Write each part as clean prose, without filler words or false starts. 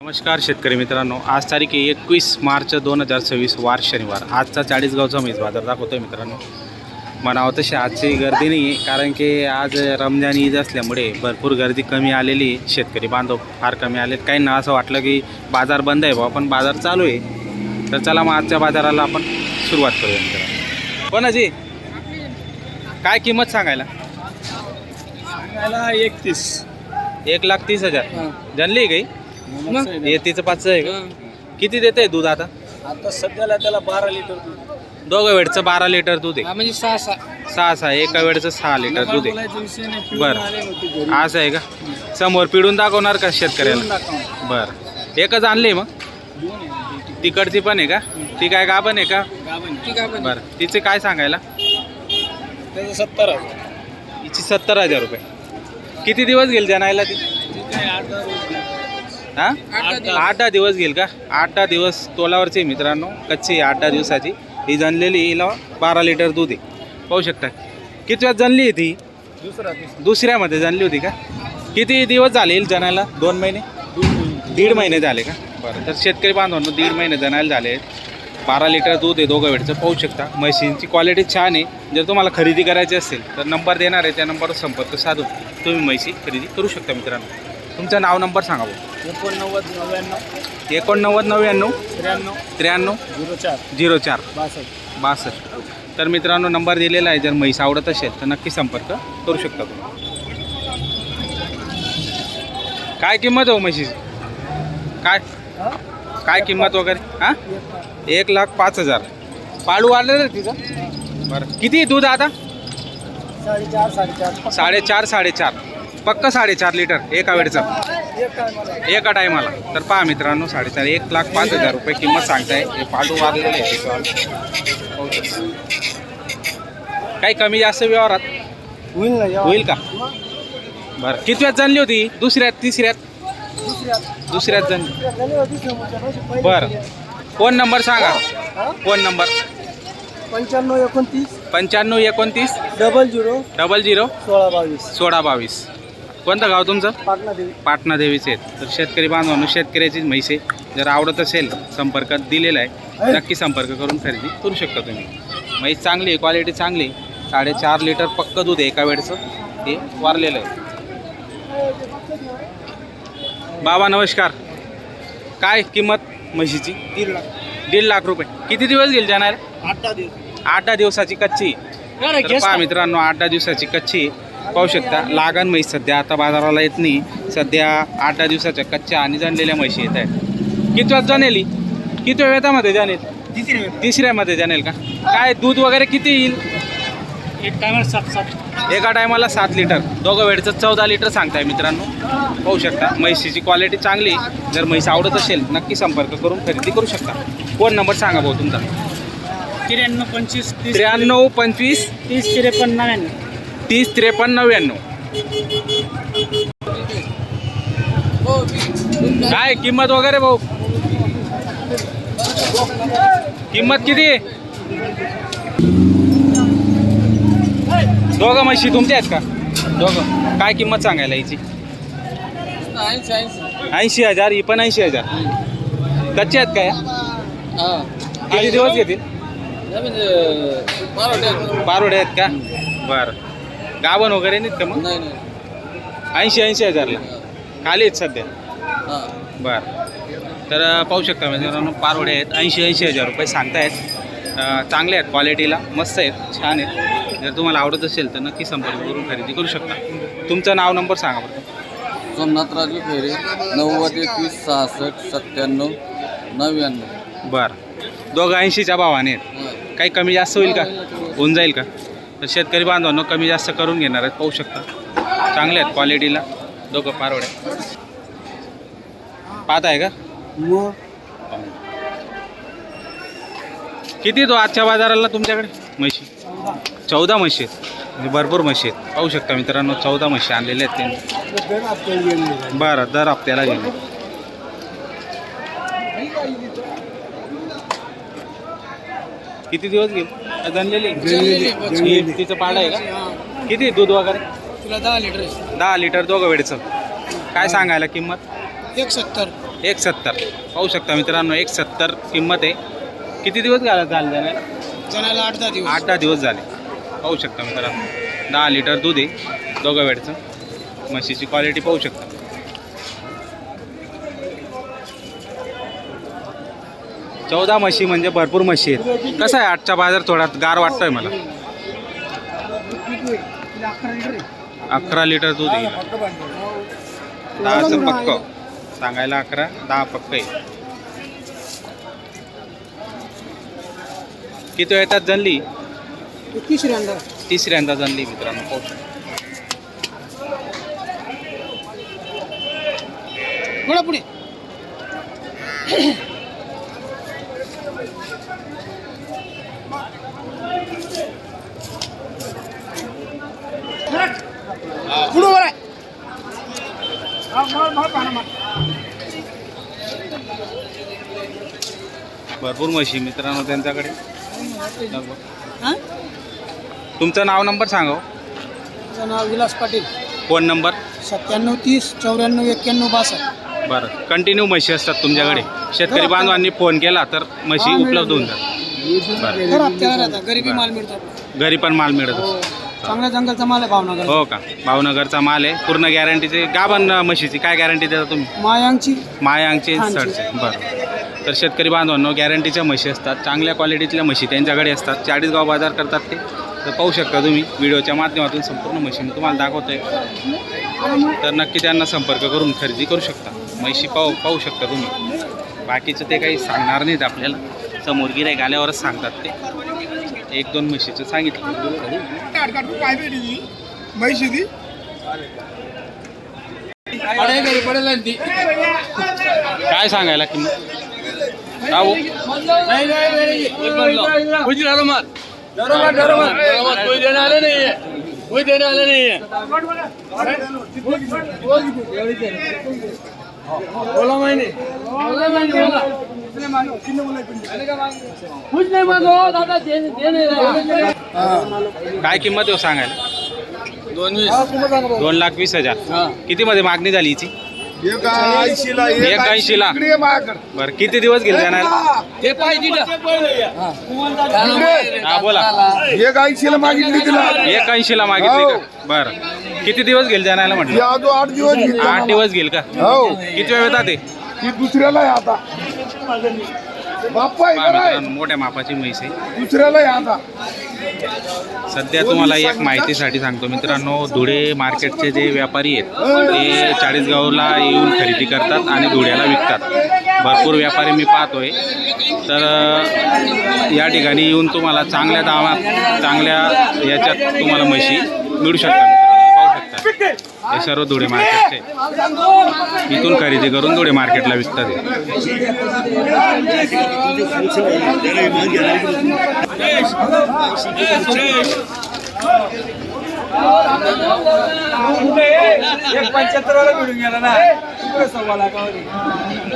नमस्कार शेतकरी मित्रांनो, आज तारीख आहे 21 मार्च 2026 वार शनिवार। आजचा 40 गावचा म्हैस बाजार दाखवतोय मित्रांनो। म्हणावं तशी आजची गर्दी नाही, कारण की आज रमजान ईद असल्यामुळे भरपूर गर्दी कमी आलेली। शेतकरी बांधव फार कमी आलेत। काहींना असं वाटलं की बाजार बंद आहे बा, पण बाजार चालू आहे। तर चला मग आजच्या बाजाराला आपण सुरुवात करूया मित्रांनो। कोणाची काय किंमत सांगायला? 1,30,000 जनली काही तिचं 5 आहे का? किती देते दूध आता? आता सध्याला त्याला 12 लिटर दूध, दोघं वेळचं 12 लिटर दूध आहे। म्हणजे 6 एका वेळचं 6 लिटर दूध आहे। बरं, असं आहे का? समोर पिढून दाखवणार का शेतकऱ्याला? बरं, एकच आणले मग? तिकडची पण आहे का? ती काय गाभण आहे का? बरं, तिचे काय सांगायला? त्याचं 70,000, हिची 70,000 रुपये। किती दिवस घेईल जनायला ती? हां, 8-10 दिवस घेईल का? 8-10 दिवस तोलावरची मित्रांनो, कच्ची 8-10 दिवसाची ही जनलेली। हिला 12 लिटर दूध आहे, पाहू शकता। किती वेळात जनली आहे ती? दुसऱ्यामध्ये जनली होती का? किती दिवस झाले येईल जनायला? 2 महिने, 1.5 महिने झाले का? बरं, तर शेतकरी बांधवांनो 1.5 महिने जनायला झाले आहेत। 12 लिटर दूध आहे दोघं वेळचं, पाहू शकता। म्हशींची क्वालिटी छान आहे। जर तुम्हाला खरेदी करायची असेल तर नंबर देणार आहे, त्या नंबरवर संपर्क साधून तुम्ही म्हशी खरेदी करू शकता मित्रांनो। तुमचं नाव नंबर सांगा भाऊ। 89 93 04 62। तर मित्रांनो नंबर दिलेला आहे, जर म्हैस आवडत असेल तर नक्की संपर्क करू शकता तुम्ही। काय किंमत हो म्हशीची? काय किंमत वगैरे? हां, 1,05,000। पाळू वाढलेलं आहे तिचं? बरं, किती दूध आता? 4.5 पक्का 4.5 लिटर एका वेळचा, एका टायमाला। तर पहा मित्रांनो, 4.5 1,05,000 रुपये किंमत सांगताय। हे पाळू वाढलेलं आहे तिचं। काही कमी जास्त व्यवहारात होईल का? बरं, किती वेळात जनली होती? दुसऱ्यात जनली? बरं, फोन नंबर सांगा। Phone number 9529 00 1622। कोणतं गाव तुमचं? पाटणा देवीचे आहेत। तर शेतकरी बांधवांनो, शेतकऱ्याचीच म्हैस आहे। जर आवडत असेल संपर्कात दिलेला आहे, नक्की संपर्क करून खरेदी करू शकता तुम्ही। म्हैस चांगली आहे, क्वालिटी चांगली। 4.5 लिटर पक्क दूध आहे एका वेळचं, ते वारलेलं आहे। बाबा नमस्कार, काय किंमत म्हशीची? 1.5 लाख रुपये। किती दिवस गेल जाणार? 8-10 दिवसाची कच्ची। तर पहा मित्रांनो, 8-10 दिवसाची कच्ची पाहू शकता। लागण म्हैस सध्या आता बाजाराला येत नाही। सध्या 8-10 दिवसाच्या कच्च्या आणि जनलेल्या म्हशी येत आहेत। किती वेळात जनेली? किती वेळामध्ये जनेल? तिसऱ्यामध्ये जनेल का? काय दूध वगैरे किती येईल? एका टायमाला 7 लिटर, दोघं वेळचं 14 लिटर सांगताय मित्रांनो, पाहू शकता। म्हैशीची क्वालिटी चांगली। जर म्हैस आवडत असेल नक्की संपर्क करून खरेदी करू शकता। फोन नंबर सांगा भाऊ तुमचा। 93 25 30 53 30 53 99। काय किंमत वगैरे भाऊ? किंमत किती? दोघं म्हशी तुमच्या आहेत का? दोघं काय किंमत सांगायला याची? 80,000। ही पण 80,000। कच्चे आहेत काय? किती दिवस घेतील? बारोडे आहेत का? बरं, गाभण वगैरे नाहीत का मग? 80,000ला खाली आहेत सध्या। बरं, तर पाहू शकता मित्रांनो, पारोडे आहेत। 80,000 रुपये सांगतायत। चांगले आहेत, क्वालिटीला मस्त आहेत, छान आहेत। जर तुम्हाला आवडत असेल तर नक्की संपर्क करून खरेदी करू शकता। तुमचं नाव नंबर सांगा बरं। सोमनाथ राजू फेरे, 90 21 66 97 99। बरं, दोघं 80च्या भावाने आहेत। काही कमी जास्त होईल का? होऊन जाईल का? तर शेतकरी बांधवांनो कमी जास्त करून घेणार आहेत, पाहू शकता। चांगले आहेत क्वालिटीला दोघं पारोड्या। पाहत आहे का? किती तो आजच्या बाजाराला तुमच्याकडे म्हशी? 14 म्हशी आहेत, म्हणजे भरपूर म्हशी आहेत, पाहू शकता मित्रांनो। 14 म्हशी आणलेले आहेत त्यांनी। बरं, दर हप्त्याला गेले। किती दिवस घेईल जनलेली? तिचं पाडं आहे का? किती दूध वगैरे? 10 लिटर 10 लिटर दोघं वेळचं। काय सांगायला किंमत? 170 170 पाहू शकता मित्रांनो, 170 किंमत आहे. किती दिवस झाले जाण्याला? जणाला 8-10 दिवस. 8-10 दिवस झाले. पाहू शकता मित्रांनो, 10 लिटर दूध आहे दोघं वेळचं. म्हशीची क्वालिटी पाहू शकता. चौदा म्हशी म्हणजे भरपूर म्हशी आहेत. कसा आहे आजचा बाजार? थोडा गार वाटतोय मला. 11 लिटर दूध आहे. 10चं पक्क सांगायला, 11, 10 पक्क आहे. किती येतात जनली? तिसऱ्यांदा जनली मित्रांनो. पाहू शकता. पुढे भरपूर म्हशी मित्रांनो त्यांच्याकडे. तुमचं नाव नंबर सांगा. नाव विलास पाटील. Phone number? 9730 94 91 62. बरं. कंटिन्यू म्हशी असतात तुमच्याकडे? शेतकरी बांधवांनी फोन केला तर म्हशी उपलब्ध होऊन जातात. बरं. गरीबी माल मिळतो. घरी पण माल मिळत असतो. चांगल्या जंगलचा माल आहे भावनगर. हो का? भावनगरचा माल आहे. पूर्ण गॅरंटीचे. गाभण म्हशीची काय गॅरंटी देता तुम्ही? मायांची सडचे. बरं. तर शेतकरी बांधवांनो, गॅरंटीच्या म्हशी असतात. चांगल्या क्वालिटीतल्या म्हशी त्यांच्याकडे असतात. चाळीसगाव बाजार करतात ते. तर पाहू शकता तुम्ही व्हिडिओच्या माध्यमातून संपूर्ण म्हशी मी तुम्हाला दाखवतोय. तर नक्की त्यांना संपर्क करून खरेदी करू शकता. म्हशी पाहू शकता तुम्ही. बाकीचं ते काही सांगणार नाहीत आपल्याला. समोर गिऱ्हाईक आल्यावरच सांगतात ते. 1-2 म्हशीचं सांगितलं. काय सांगायला किंमत? कोई देने वाला नहीं है. बोला मैंने कुछ नहीं मांगो दादा. देने काय किंमत आहे सांगायला? 2,20,000. किती मध्ये मागणी झाली हिची? 81 बरं. किती दिवस गेले जाण्याला? हा बोला. 81 मागितली तिला. 81 ला मागितली का? बरं. किती दिवस गेले जाण्याला म्हटलं? 8 दिवस 8 दिवस गेल का? हो. किती वेळ येतात ते? ती दुसऱ्याला आहे आता. बाप्पा पहा मित्रांनो, मोठ्या मापाची म्हैस आहे. दुसऱ्याला आहे आता. सध्या तुम्हाला एक माहितीसाठी सांगतो मित्रांनो, धुळे मार्केटचे जे व्यापारी आहेत ते चाळीसगावला येऊन खरेदी करतात आणि धुळ्याला विकतात. भरपूर व्यापारी मी पाहतोय. तर या ठिकाणी येऊन तुम्हाला चांगल्या दामात, चांगल्या याच्यात तुम्हाला म्हशी मिळू शकतात मित्रांनो. पाहू शकता हे सर्व धुळे मार्केटचे. इथून खरेदी करून धुळे मार्केटला विकतात.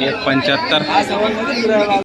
$1.75